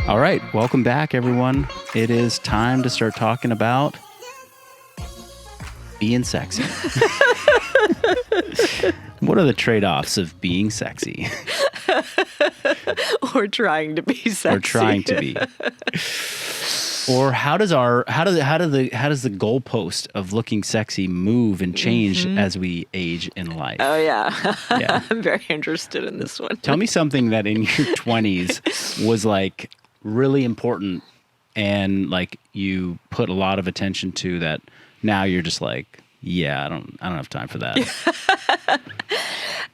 All right, welcome back, everyone. It is time to start talking about being sexy. What are the trade-offs of being sexy? Or trying to be sexy. Or trying to be. Or how does the goalpost of looking sexy move and change as we age in life? Oh, yeah. Yeah. I'm very interested in this one. Tell me something that in your 20s was like really important and like you put a lot of attention to that now you're just like, yeah, I don't have time for that.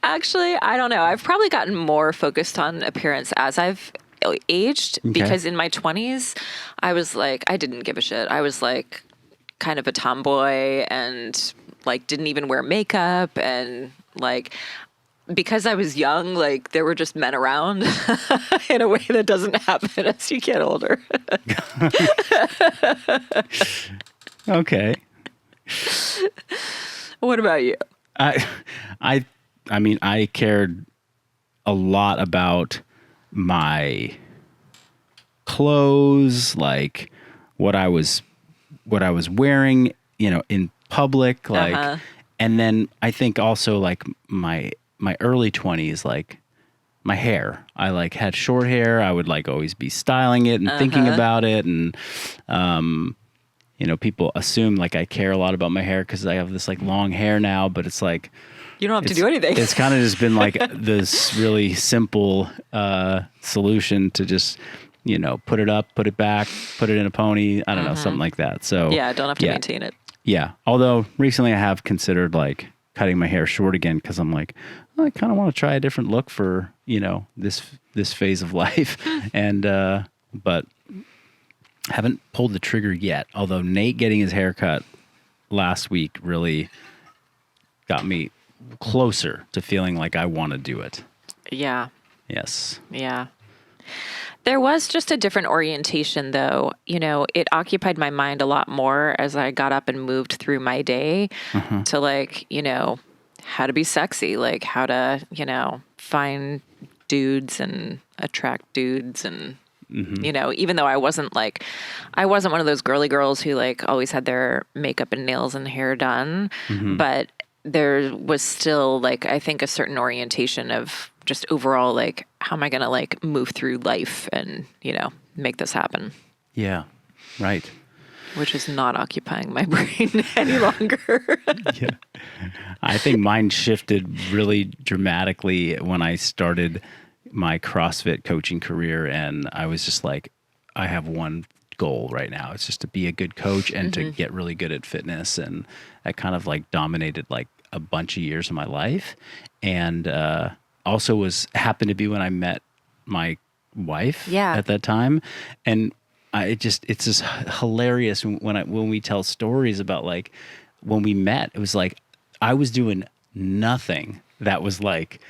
Actually, I don't know. I've probably gotten more focused on appearance as I've aged because in my 20s, I was like, I didn't give a shit. I was like kind of a tomboy and like didn't even wear makeup and like because I was young, like there were just men around in a way that doesn't happen as you get older. Okay. What about you? I mean, I cared a lot about my clothes, like what I was wearing, in public, like, and then I think also like my early 20s, like my hair, I like had short hair. I would like always be styling it and thinking about it. And, people assume like I care a lot about my hair because I have this like long hair now, but it's like, you don't have to do anything. It's kind of just been like this really simple solution to just, put it up, put it back, put it in a pony. I don't know, something like that. So yeah, don't have to maintain it. Yeah. Although recently I have considered like cutting my hair short again because I'm like, I kind of want to try a different look for, this phase of life. And, but haven't pulled the trigger yet. Although Nate getting his hair cut last week really got me closer to feeling like I want to do it. Yeah. Yes. Yeah. There was just a different orientation though. It occupied my mind a lot more as I got up and moved through my day to like, how to be sexy, like how to, find dudes and attract dudes and, even though I wasn't one of those girly girls who like always had their makeup and nails and hair done, but there was still like, I think a certain orientation of just overall, like, how am I going to like move through life and, make this happen? Yeah. Right. Which is not occupying my brain any longer. Yeah. I think mine shifted really dramatically when I started my CrossFit coaching career. And I was just like, I have one goal right now. It's just to be a good coach and to get really good at fitness. And that kind of like dominated like a bunch of years of my life. And also happened to be when I met my wife at that time. And it's just hilarious when we tell stories about like when we met, it was like I was doing nothing that was like,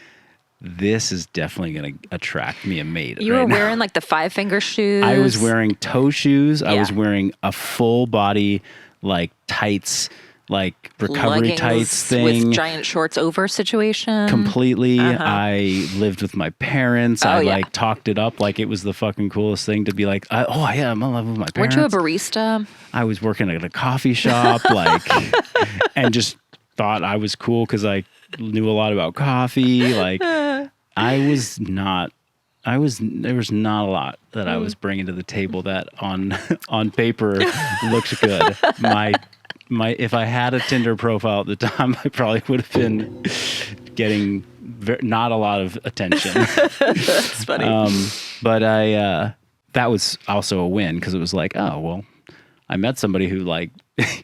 this is definitely going to attract me a mate. You were wearing like the 5-finger shoes. I was wearing toe shoes. I was wearing a full body like tights, like recovery leggings tights thing. With giant shorts over situation. Completely. I lived with my parents. I like talked it up like it was the fucking coolest thing to be like, I'm in love with my parents. Weren't you a barista? I was working at a coffee shop, like, and just thought I was cool because I knew a lot about coffee. Like, there was not a lot that I was bringing to the table that on paper looked good. If I had a Tinder profile at the time, I probably would have been getting not a lot of attention. That's funny. But that was also a win because it was like, oh, well, I met somebody who like,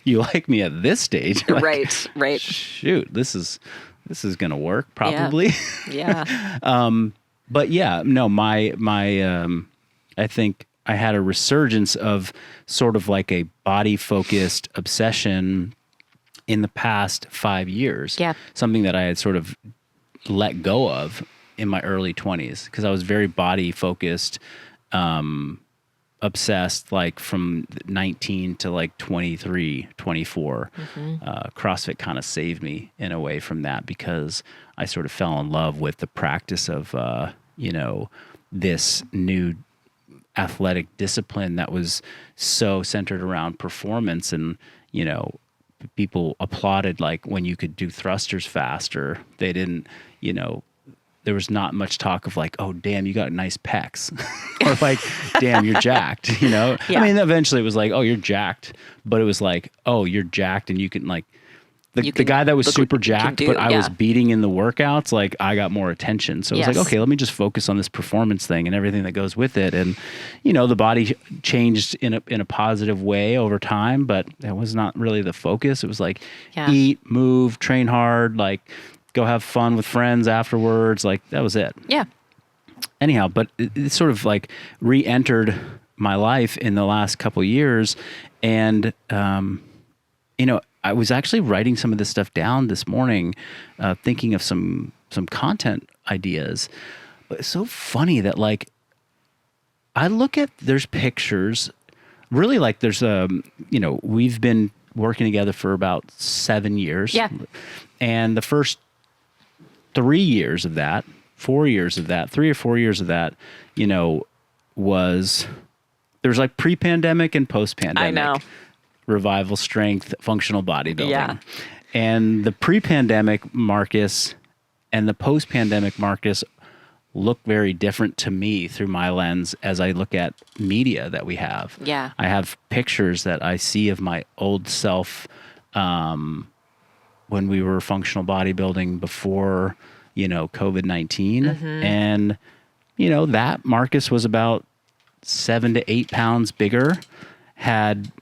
you like me at this stage. Like, right. Shoot, this is going to work probably. Yeah. But yeah, no, my I think I had a resurgence of sort of like a body-focused obsession in the past 5 years. Yeah. Something that I had sort of let go of in my early 20s because I was very body-focused, obsessed, like from 19 to like 23, 24. CrossFit kind of saved me in a way from that because I sort of fell in love with the practice of, this new athletic discipline that was so centered around performance. And, you know, people applauded like when you could do thrusters faster. They didn't, you know, there was not much talk of like, oh, damn, you got nice pecs or like, damn, you're jacked, you know? Yeah. I mean, eventually it was like, oh, you're jacked. But it was like, oh, you're jacked and you can like, the guy that was super jacked, but I was beating in the workouts, like I got more attention. So it was like, okay, let me just focus on this performance thing and everything that goes with it. And, you know, the body changed in a positive way over time, but that was not really the focus. It was like eat, move, train hard, like go have fun with friends afterwards. Like that was it. Yeah. Anyhow, but it sort of like re-entered my life in the last couple of years. And, you know, I was actually writing some of this stuff down this morning, thinking of some content ideas. But it's so funny that like I look at there's pictures, really like there's you know, we've been working together for about 7 years. Yeah. And the first 3 years of that, 4 years of that, 3 or 4 years of that, you know, there's like pre-pandemic and post-pandemic. I know. Revival strength, functional bodybuilding. Yeah. And the pre-pandemic Marcus and the post-pandemic Marcus look very different to me through my lens as I look at media that we have. Yeah. I have pictures that I see of my old self when we were functional bodybuilding before, you know, COVID-19. Mm-hmm. And, you know, that Marcus was about 7 to 8 pounds bigger, had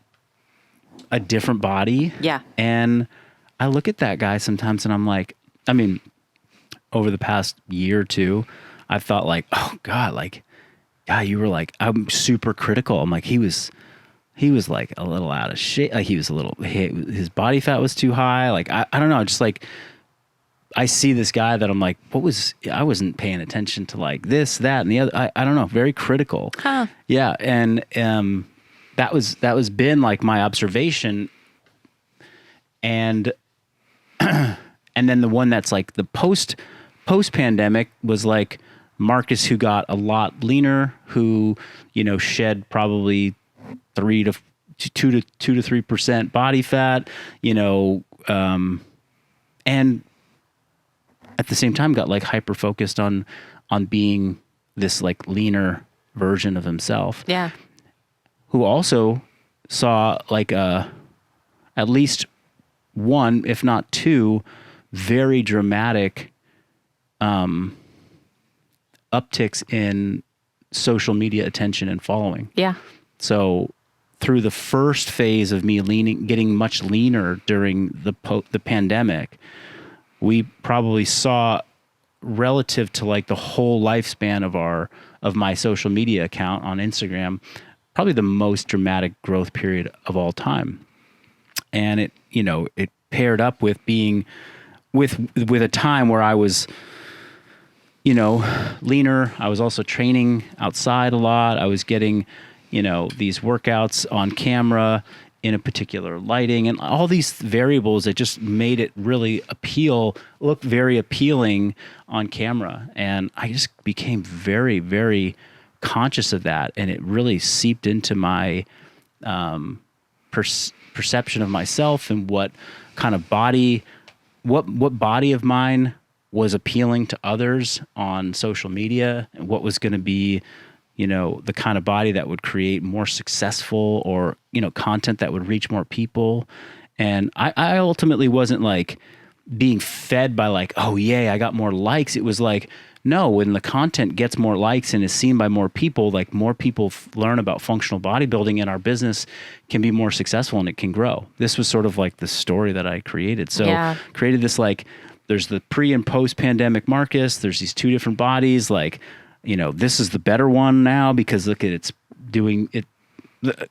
a different body. Yeah. And I look at that guy sometimes and I'm like, I mean, over the past year or two, I've thought like, oh God, like, God, you were like, I'm super critical. I'm like, he was like a little out of shape. Like he was his body fat was too high. Like, I don't know. Just like, I see this guy that I'm like, I wasn't paying attention to like this, that, and the other. I don't know. Very critical. Huh. Yeah. And, that was been like my observation. And and then the one that's like the post pandemic was like Marcus, who got a lot leaner, who, you know, shed probably 2 to 3% body fat, you know, and at the same time got like hyper focused on being this like leaner version of himself. Yeah. Who also saw like at least one, if not two, very dramatic upticks in social media attention and following. Yeah. So through the first phase of me getting much leaner during the pandemic, we probably saw, relative to like the whole lifespan of my social media account on Instagram, probably the most dramatic growth period of all time. And it, you know, it paired up with being with a time where I was, you know, leaner. I was also training outside a lot. I was getting, you know, these workouts on camera in a particular lighting and all these variables that just made it really look very appealing on camera. And I just became very, very conscious of that, and it really seeped into my perception of myself and what kind of body, what body of mine was appealing to others on social media, and what was going to be, you know, the kind of body that would create more successful or, you know, content that would reach more people. And I ultimately wasn't like being fed by like, oh yay, I got more likes. It was like, no, when the content gets more likes and is seen by more people, like more people learn about functional bodybuilding, and our business can be more successful and it can grow. This was sort of like the story that I created. So created this, like, there's the pre and post pandemic Marcus. There's these two different bodies. Like, you know, this is the better one now because look at it's doing it.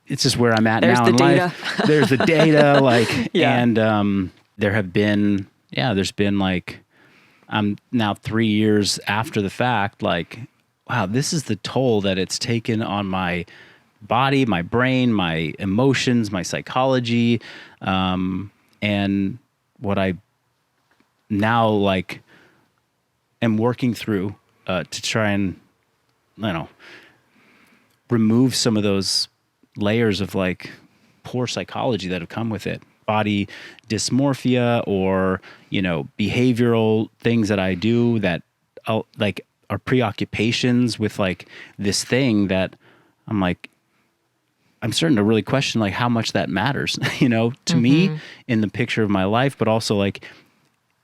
It's just where I'm at There's now the in data. life. There's the data, like, and there's been like, I'm now 3 years after the fact, like, wow, this is the toll that it's taken on my body, my brain, my emotions, my psychology, and what I now like am working through to try and, you know, remove some of those layers of like poor psychology that have come with it, body dysmorphia, or, you know, behavioral things that I do that like are preoccupations with like this thing that I'm like, I'm starting to really question like how much that matters, you know, to me in the picture of my life, but also like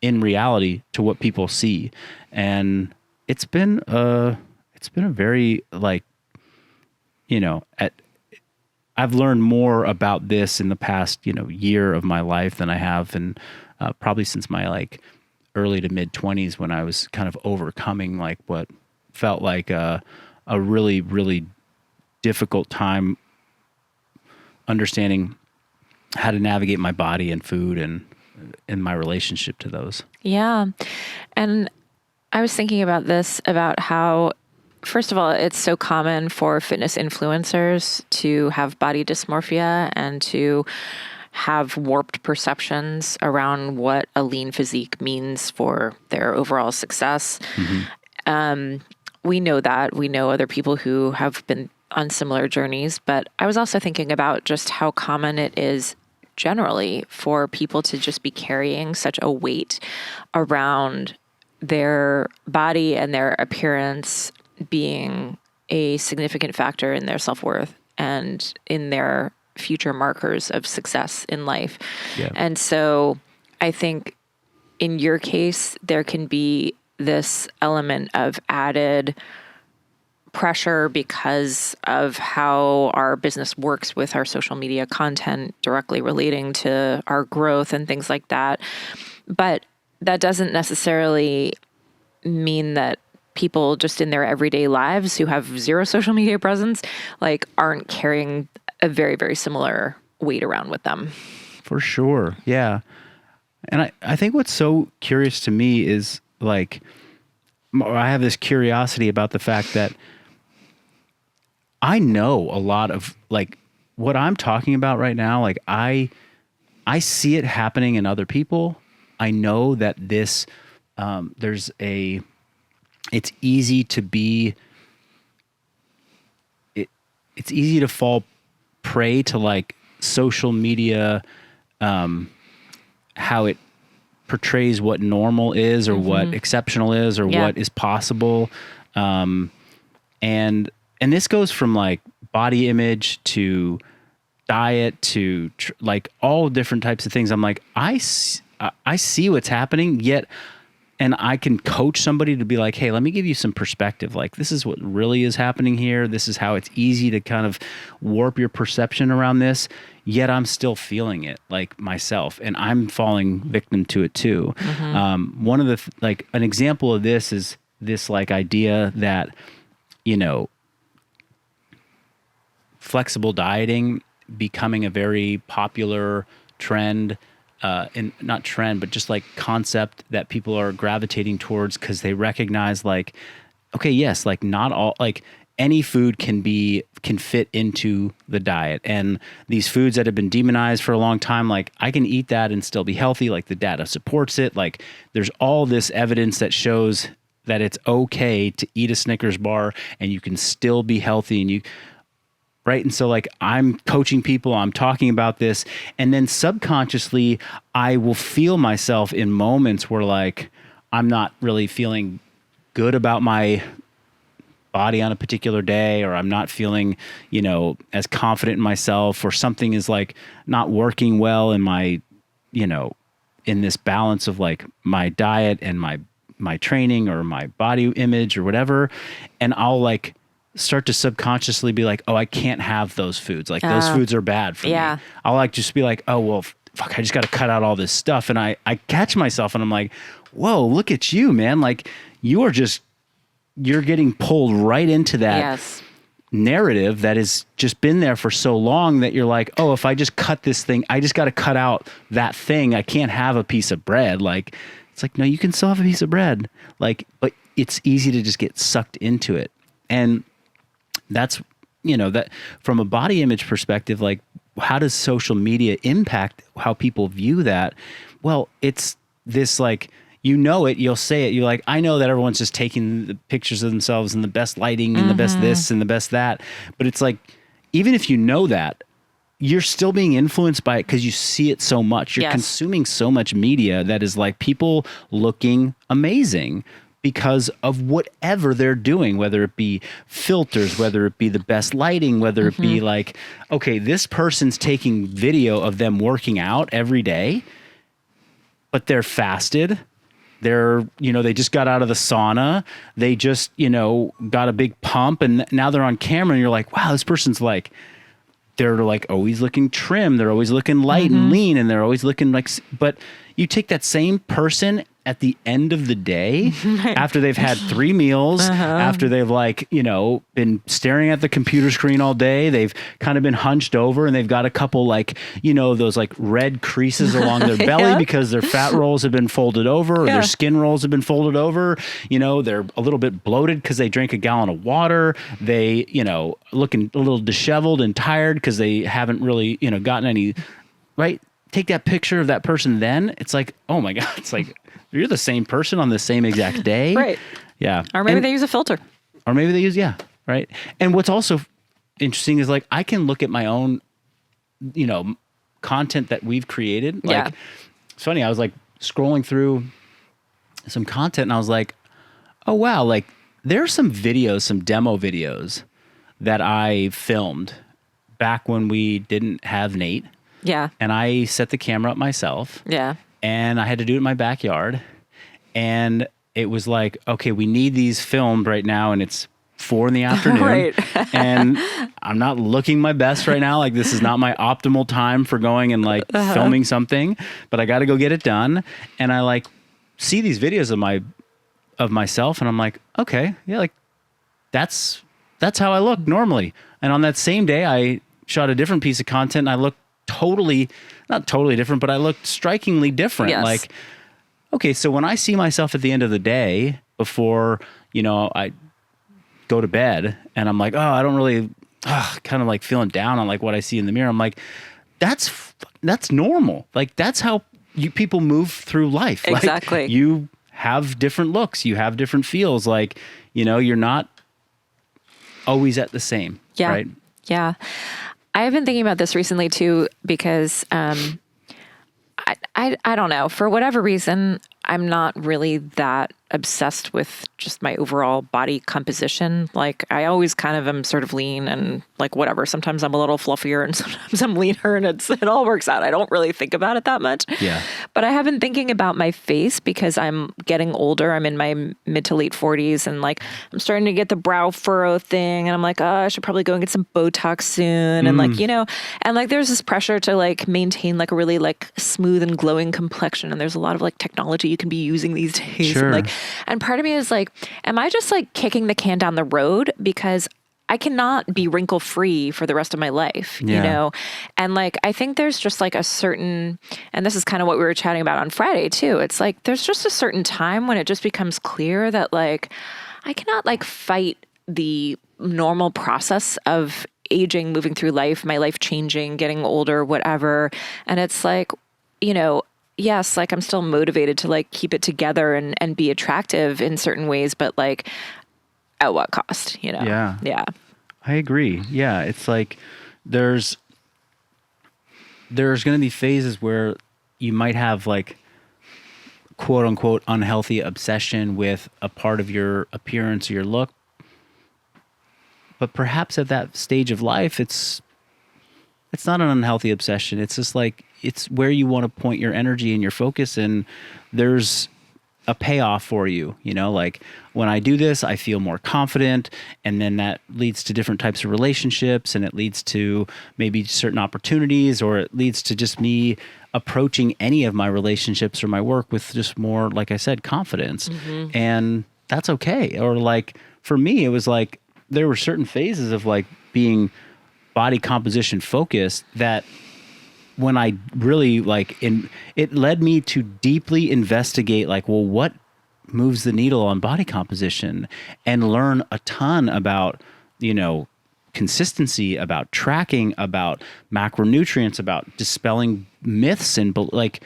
in reality to what people see. And it's been a very like, you know, I've learned more about this in the past, you know, year of my life than I have in probably since my like early to mid 20s, when I was kind of overcoming like what felt like a really, really difficult time understanding how to navigate my body and food and my relationship to those. Yeah. And I was thinking about this, about how, first of all, it's so common for fitness influencers to have body dysmorphia and to have warped perceptions around what a lean physique means for their overall success. We know that. We know other people who have been on similar journeys, but I was also thinking about just how common it is generally for people to just be carrying such a weight around their body and their appearance being a significant factor in their self-worth and in their future markers of success in life. Yeah. And so I think in your case, there can be this element of added pressure because of how our business works with our social media content directly relating to our growth and things like that. But that doesn't necessarily mean that people just in their everyday lives who have zero social media presence, like, aren't carrying a very, very similar weight around with them. For sure. Yeah. And I think what's so curious to me is like, I have this curiosity about the fact that I know a lot of like what I'm talking about right now. Like I see it happening in other people. I know that this, it's easy to be, it's easy to fall prey to like social media, how it portrays what normal is or what exceptional is or what is possible. And this goes from like body image to diet to like all different types of things. I'm like, I see what's happening, yet, and I can coach somebody to be like, hey, let me give you some perspective. Like, this is what really is happening here. This is how it's easy to kind of warp your perception around this. Yet I'm still feeling it like myself, and I'm falling victim to it too. One of the, like an example of this is this like idea that, you know, flexible dieting becoming a very popular trend, and not trend, but just like concept that people are gravitating towards because they recognize like, okay, yes, like not all, like any food can fit into the diet. And these foods that have been demonized for a long time, like I can eat that and still be healthy. Like the data supports it. Like there's all this evidence that shows that it's okay to eat a Snickers bar and you can still be healthy, and right? And so like I'm coaching people, I'm talking about this, and then subconsciously I will feel myself in moments where like I'm not really feeling good about my body on a particular day, or I'm not feeling, you know, as confident in myself, or something is like not working well in my, you know, in this balance of like my diet and my training or my body image or whatever. And I'll like start to subconsciously be like, oh, I can't have those foods. Like those foods are bad for me. I'll like just be like, oh, well, fuck, I just got to cut out all this stuff. And I catch myself and I'm like, whoa, look at you, man. Like you're getting pulled right into that narrative that has just been there for so long that you're like, oh, if I just cut this thing, I just got to cut out that thing. I can't have a piece of bread. Like, it's like, no, you can still have a piece of bread. Like, but it's easy to just get sucked into it. And that's, you know, that from a body image perspective, like how does social media impact how people view that? Well, it's this like, you know it, you'll say it. You're like, I know that everyone's just taking the pictures of themselves and the best lighting and the best this and the best that. But it's like, even if you know that, you're still being influenced by it because you see it so much. You're consuming so much media that is like people looking amazing because of whatever they're doing, whether it be filters, whether it be the best lighting, whether it be like, okay, this person's taking video of them working out every day, but they're fasted. They're, they just got out of the sauna. They just, got a big pump and now they're on camera and you're like, wow, this person's like, they're like always looking trim. They're always looking light and lean and they're always looking like, but you take that same person at the end of the day, after they've had 3 meals, after they've been staring at the computer screen all day, they've kind of been hunched over and they've got a couple those like red creases along their belly because their fat rolls have been folded over or their skin rolls have been folded over. They're a little bit bloated because they drank a gallon of water. They, looking a little disheveled and tired because they haven't really, gotten any, right? Take that picture of that person then, it's like, oh my God, it's like, you're the same person on the same exact day. Right. Yeah. Or maybe they use a filter. Or maybe they use, right. And what's also interesting is like, I can look at my own, content that we've created. Like, it's funny. I was like scrolling through some content and I was like, oh wow. Like there's some videos, some demo videos that I filmed back when we didn't have Nate. Yeah. And I set the camera up myself. Yeah. And I had to do it in my backyard. And it was like, okay, we need these filmed right now. And it's 4 p.m. Right. And I'm not looking my best right now. Like this is not my optimal time for going and like filming something, but I got to go get it done. And I like see these videos of myself. And I'm like, okay, yeah, like that's how I look normally. And on that same day, I shot a different piece of content and I looked not totally different, but I looked strikingly different. Yes. Like, okay, so when I see myself at the end of the day before, I go to bed and I'm like, oh, I don't really, kind of like feeling down on like what I see in the mirror. I'm like, that's normal. Like that's how people move through life. Exactly. Like, you have different looks, you have different feels. Like, you're not always at the same. Yeah. Right. Yeah. I have been thinking about this recently too, because I don't know, for whatever reason, I'm not really that obsessed with just my overall body composition. Like I always kind of am sort of lean and like whatever. Sometimes I'm a little fluffier and sometimes I'm leaner and it all works out. I don't really think about it that much. Yeah. But I have been thinking about my face because I'm getting older. I'm in my mid to late 40s and like I'm starting to get the brow furrow thing and I'm like, oh, I should probably go and get some Botox soon. And like, and like there's this pressure to like maintain like a really like smooth and glowing complexion. And there's a lot of like technology you can be using these days. Sure. And part of me is like, am I just like kicking the can down the road because I cannot be wrinkle free for the rest of my life, And like, I think there's just like a certain, and this is kind of what we were chatting about on Friday too. It's like, there's just a certain time when it just becomes clear that like, I cannot like fight the normal process of aging, moving through life, my life changing, getting older, whatever. And it's like, yes, like I'm still motivated to like keep it together and be attractive in certain ways, but like at what cost, Yeah. Yeah. I agree. Yeah. It's like there's going to be phases where you might have like quote unquote unhealthy obsession with a part of your appearance or your look. But perhaps at that stage of life, it's not an unhealthy obsession. It's just like, it's where you want to point your energy and your focus, and there's a payoff for you. Like when I do this, I feel more confident, and then that leads to different types of relationships, and it leads to maybe certain opportunities, or it leads to just me approaching any of my relationships or my work with just more, like I said, confidence. And that's okay. Or like for me, it was like there were certain phases of like being body composition focused that when I really it led me to deeply investigate like, well, what moves the needle on body composition, and learn a ton about, consistency, about tracking, about macronutrients, about dispelling myths. And like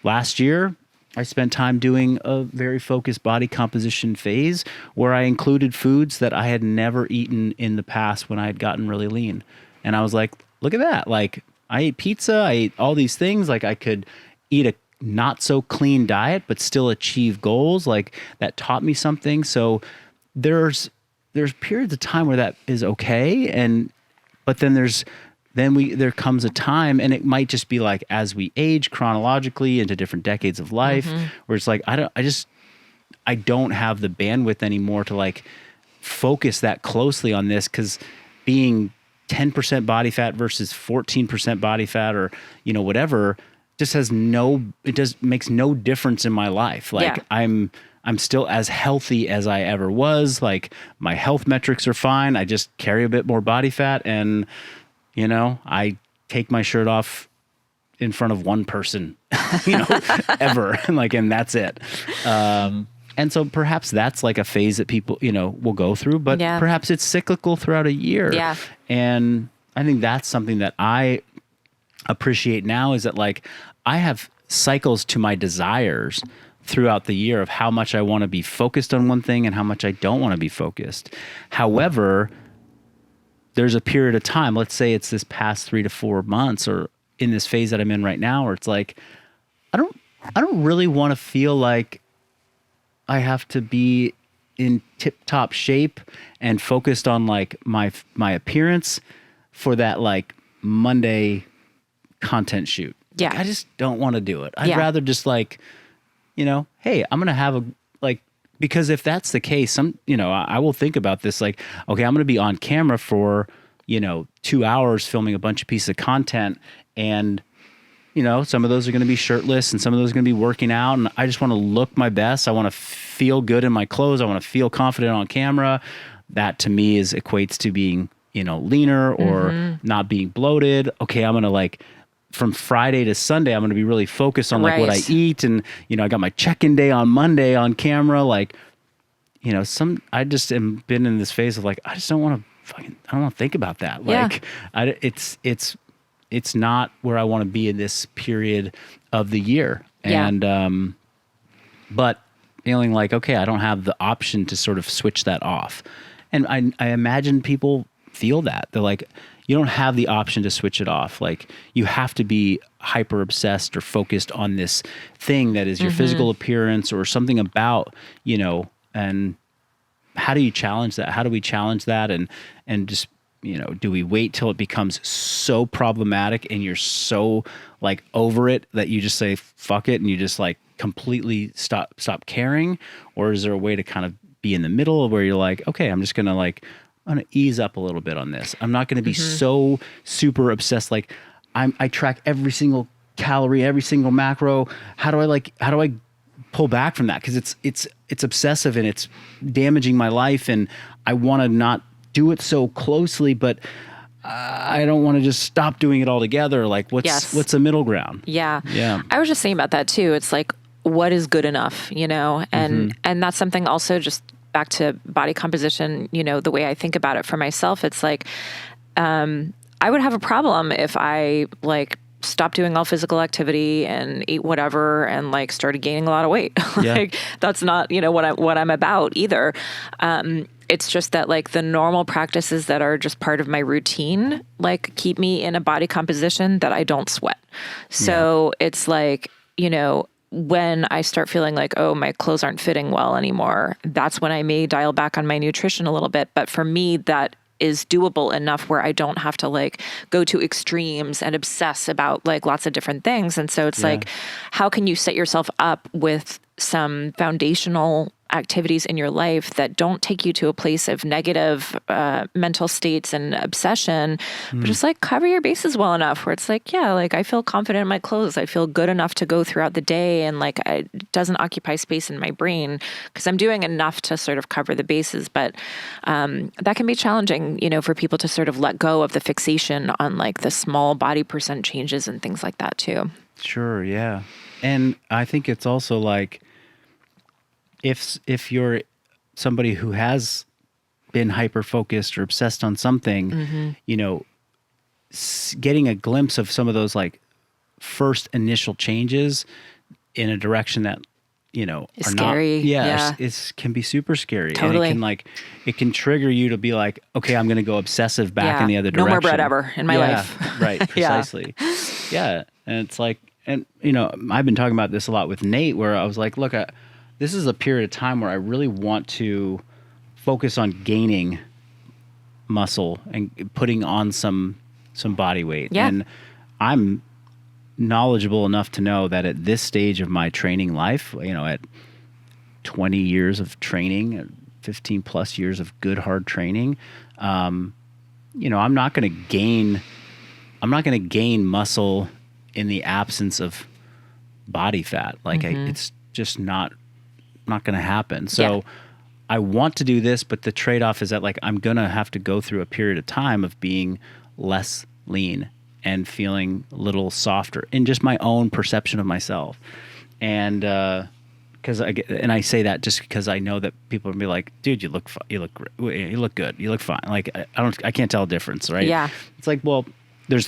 last year I spent time doing a very focused body composition phase where I included foods that I had never eaten in the past when I had gotten really lean. And I was like, look at that. Like, I ate pizza, I ate all these things. Like, I could eat a not so clean diet, but still achieve goals. Like, that taught me something. So there's periods of time where that is okay. But then there comes a time, and it might just be like as we age chronologically into different decades of life, where it's like I don't have the bandwidth anymore to like focus that closely on this, because being 10% body fat versus 14% body fat, or whatever, just makes no difference in my life. Like, I'm still as healthy as I ever was. Like, my health metrics are fine. I just carry a bit more body fat, and I take my shirt off in front of one person, ever. And that's it. And so perhaps that's like a phase that people, will go through, but perhaps it's cyclical throughout a year. Yeah. And I think that's something that I appreciate now, is that like I have cycles to my desires throughout the year of how much I want to be focused on one thing and how much I don't want to be focused. However, there's a period of time, let's say it's this past 3 to 4 months, or in this phase that I'm in right now, where it's like, I don't really want to feel like I have to be in tip-top shape and focused on like my appearance for that like Monday content shoot. Yeah. Like, I just don't want to do it. I'd rather just like, hey, I'm going to have because if that's the case, I will think about this like, okay, I'm going to be on camera for, 2 hours filming a bunch of pieces of content, and some of those are going to be shirtless and some of those are going to be working out, and I just want to look my best. I want to feel good in my clothes. I want to feel confident on camera. That to me equates to being, leaner or not being bloated. Okay, I'm going to like, from Friday to Sunday, I'm going to be really focused on like what I eat. And, I got my check-in day on Monday on camera. Like, I just am been in this phase of like, I just don't want to I don't want to think about that. Like, it's not where I want to be in this period of the year. And, but feeling like, okay, I don't have the option to sort of switch that off. And I imagine people feel that. They're like, you don't have the option to switch it off. Like, you have to be hyper obsessed or focused on this thing that is your physical appearance or something about, and how do you challenge that? How do we challenge that? And just, do we wait till it becomes so problematic and you're so like over it that you just say, fuck it, and you just like completely stop caring? Or is there a way to kind of be in the middle of where you're like, okay, I'm going to ease up a little bit on this. I'm not going to be so super obsessed. Like, I track every single calorie, every single macro. How do I pull back from that? Cause it's obsessive and it's damaging my life, and I want to not do it so closely, but I don't want to just stop doing it altogether. Like, what's a middle ground? Yeah. Yeah. I was just saying about that too. It's like, what is good enough, and that's something also, just back to body composition, the way I think about it for myself, it's like, I would have a problem if I like stopped doing all physical activity and ate whatever and like started gaining a lot of weight. Like, that's not, what I'm about either. It's just that like the normal practices that are just part of my routine, like keep me in a body composition that I don't sweat. So it's like, when I start feeling like, oh, my clothes aren't fitting well anymore, that's when I may dial back on my nutrition a little bit. But for me, that is doable enough where I don't have to like go to extremes and obsess about like lots of different things. And so it's like, how can you set yourself up with some foundational activities in your life that don't take you to a place of negative mental states and obsession, but just like cover your bases well enough where it's like, yeah, like I feel confident in my clothes. I feel good enough to go throughout the day, and like it doesn't occupy space in my brain because I'm doing enough to sort of cover the bases. But that can be challenging, for people to sort of let go of the fixation on like the small body percent changes and things like that too. Sure. Yeah. And I think it's also like, if you're somebody who has been hyper focused or obsessed on something, getting a glimpse of some of those like first initial changes in a direction that It's are scary. not, Yeah. can be super scary. Totally. And it can trigger you to be like, okay, I'm going to go obsessive back in the other No direction. more bread ever in my life. Right. Precisely. Yeah. And it's like, and I've been talking about this a lot with Nate, where I was like, look, this is a period of time where I really want to focus on gaining muscle and putting on some body weight. Yeah. And I'm knowledgeable enough to know that at this stage of my training life, at 20 years of training, 15 plus years of good hard training, I'm not going to gain muscle in the absence of body fat. It's just not going to happen. So I want to do this, but the trade-off is that I'm going to have to go through a period of time of being less lean and feeling a little softer in just my own perception of myself. And I say that just because I know that people will be like, dude, you look good. You look fine. I can't tell a difference. Right. Yeah. It's like, well, there's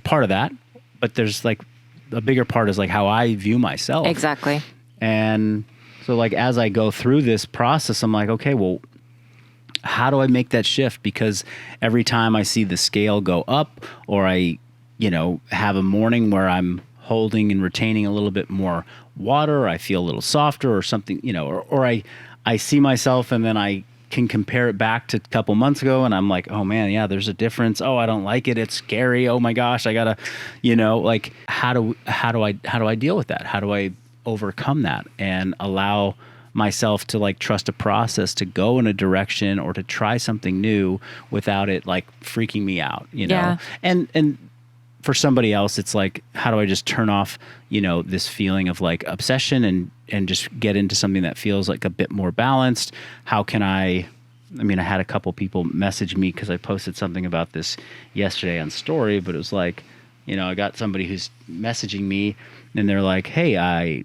part of that, but there's a bigger part is how I view myself. Exactly. And so as I go through this process, I'm like, okay, well, how do I make that shift? Because every time I see the scale go up, or I, have a morning where I'm holding and retaining a little bit more water, or I feel a little softer or something, or I see myself and then I can compare it back to a couple months ago and I'm like, oh man, yeah, there's a difference. Oh, I don't like it. It's scary. Oh my gosh, I gotta, how do I deal with that? How do I overcome that and allow myself to trust a process to go in a direction or to try something new without it freaking me out, Yeah. And for somebody else, it's how do I just turn off, this feeling of obsession and just get into something that feels a bit more balanced? How can I had a couple people message me because I posted something about this yesterday on story, but it was I got somebody who's messaging me and they're like, hey, I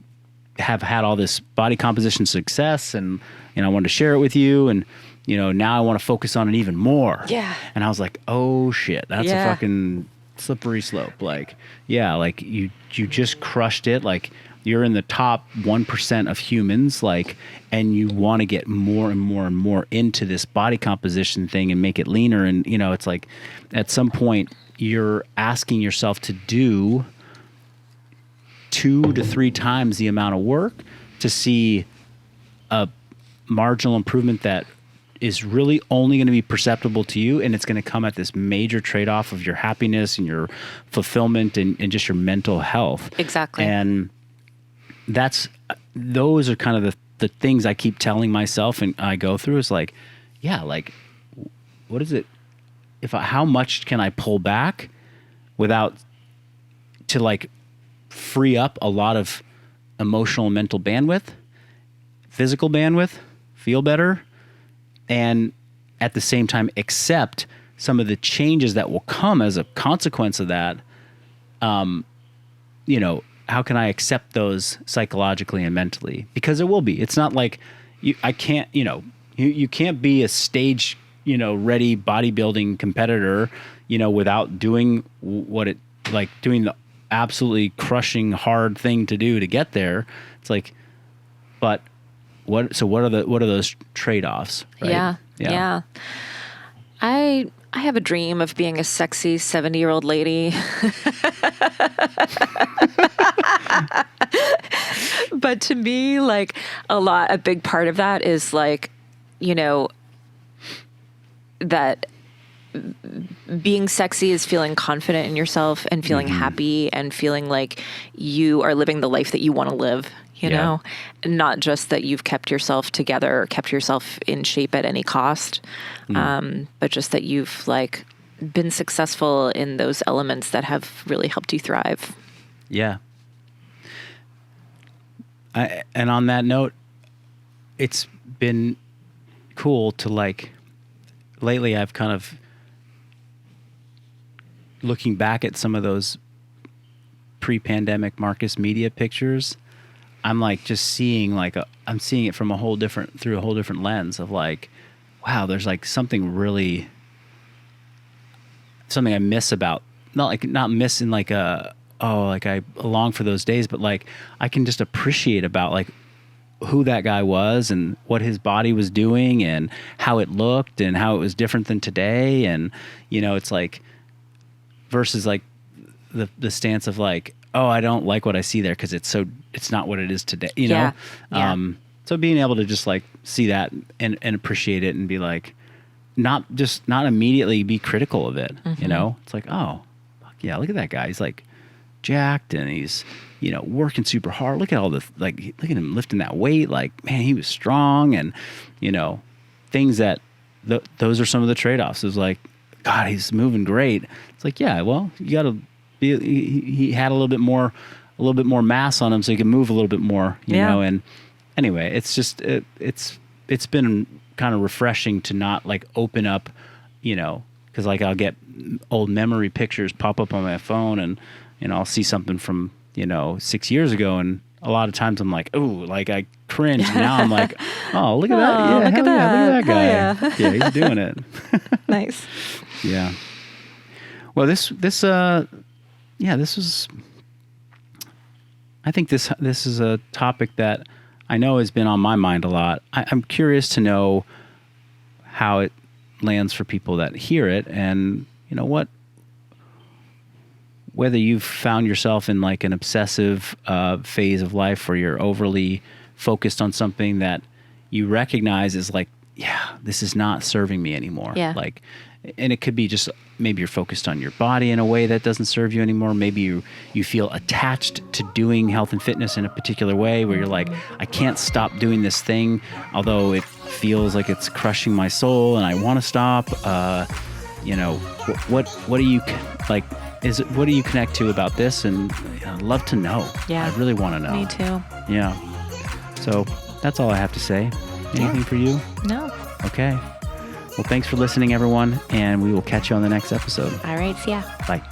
have had all this body composition success and, I wanted to share it with you. And, now I want to focus on it even more. Yeah. And I was like, oh shit, that's a fucking slippery slope. You just crushed it. You're in the top 1% of humans, and you want to get more and more and more into this body composition thing and make it leaner. And, it's at some point you're asking yourself to do 2 to 3 times the amount of work to see a marginal improvement that is really only going to be perceptible to you, and it's going to come at this major trade-off of your happiness and your fulfillment and just your mental health. Exactly. And those are kind of the things I keep telling myself and I go through is what is it? How much can I pull back without to free up a lot of emotional and mental bandwidth, physical bandwidth, feel better, and at the same time accept some of the changes that will come as a consequence of that. How can I accept those psychologically and mentally? Because it will be. It's not you can't be a stage, ready bodybuilding competitor, without doing doing the absolutely crushing hard thing to do to get there. It's but what are those trade-offs, right? Yeah. I have a dream of being a sexy 70-year-old lady. But to me, a big part of that is that being sexy is feeling confident in yourself and feeling happy and feeling like you are living the life that you want to live, you know, not just that you've kept yourself together or kept yourself in shape at any cost, but just that you've been successful in those elements that have really helped you thrive. Yeah. And on that note, it's been cool to lately I've kind of looking back at some of those pre-pandemic Marcus Media pictures, I'm just seeing I'm seeing it from through a whole different lens of wow, there's something I miss about, not miss in I long for those days, but I can just appreciate about who that guy was and what his body was doing and how it looked and how it was different than today. And, it's like, versus like the stance of like, oh, I don't like what I see there because it's not what it is today, Yeah. So being able to just like see that and appreciate it and be like, not immediately be critical of it. It's like, oh, fuck yeah, look at that guy. He's like jacked and he's, working super hard. Look at all the, like, look at him lifting that weight. Like, man, he was strong. And, things that those are some of the trade-offs. It was like, God, he's moving great. It's like, yeah, well, you got to be, he had a little bit more mass on him so he can move a little bit more, you know? And anyway, it's just, it's been kind of refreshing to not like open up, cause like I'll get old memory pictures pop up on my phone and, I'll see something from, 6 years ago. And a lot of times I'm like, oh, like I cringe. Now I'm like, oh, look at that. Yeah, look at that. Look at that guy. Yeah, he's doing it. Nice. Yeah. Well, this was, I think this is a topic that I know has been on my mind a lot. I'm curious to know how it lands for people that hear it and, whether you've found yourself in like an obsessive phase of life where you're overly focused on something that you recognize is like, yeah, this is not serving me anymore. Yeah. Like, and it could be just maybe you're focused on your body in a way that doesn't serve you anymore. Maybe you feel attached to doing health and fitness in a particular way where you're like, I can't stop doing this thing, although it feels like it's crushing my soul and I want to stop. What do you like? What do you connect to about this? And I'd love to know. Yeah. I really want to know. Me too. Yeah. So that's all I have to say. Anything for you? No. Okay. Well, thanks for listening, everyone, and we will catch you on the next episode. All right. See ya. Bye.